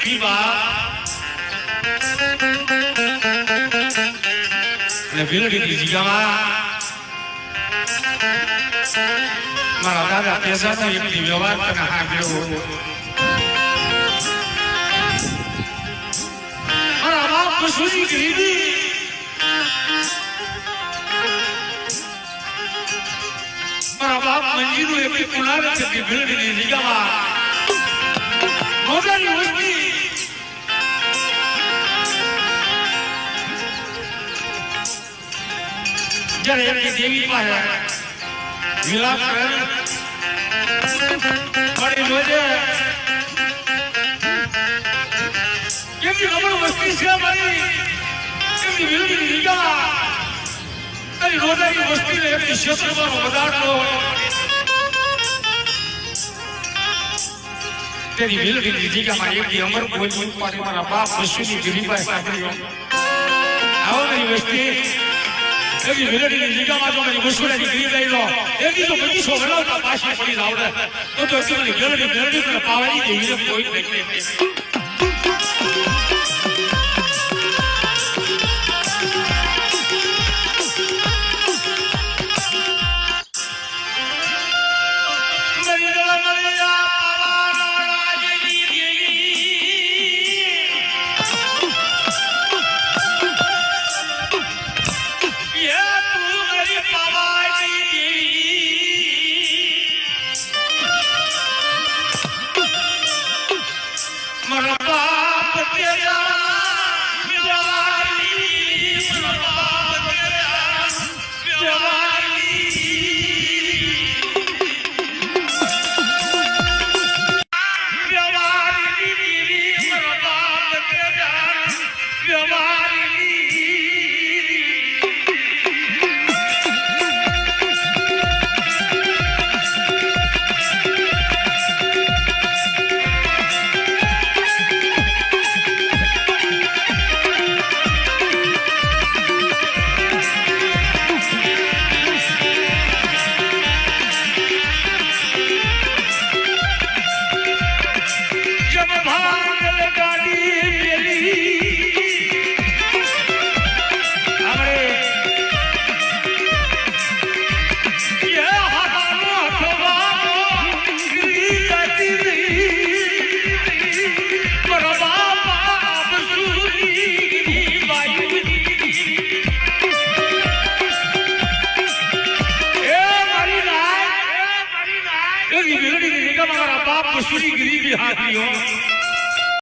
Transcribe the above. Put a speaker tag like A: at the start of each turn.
A: ગીરી બા ને ભીલડીની જગ્યામાં મારા દાદા પેશાના એકની વ્યવહાર તને હાંભળ્યો મારા બાપ કસુરી ગરીબી મારા બાપ મંજીનું એક કુલારે છે કે ભીલડીની જગ્યામાં મોગાની વસ્તી જ્યારે એમની દેવી પાસે વિલાપ કરે મારી જોજે કેમની નબળ વસ્તી છે મારી કેમની ભીલડીની જગ્યામાં તારી રોજાની વસ્તીને એમની ક્ષેત્રમાં વધારતો તેરી ભીલડીની જગ્યામાં એકની અમર કોઈ ઉપાડી મારા બાપ પશુની ગરીબાઈ સાંભળ્યો આવો નહીં વસ્તી એવી ભીલડીની જગ્યામાં જો મારી વસુલાની ગરીબાઈ લો એવી તો બધી છોકરાઓના પાછી પડી આવડે તો એકની ભીલડી તને પાવાની દેવી કોઈ નહીં પશુની ગરીબી હાથીઓ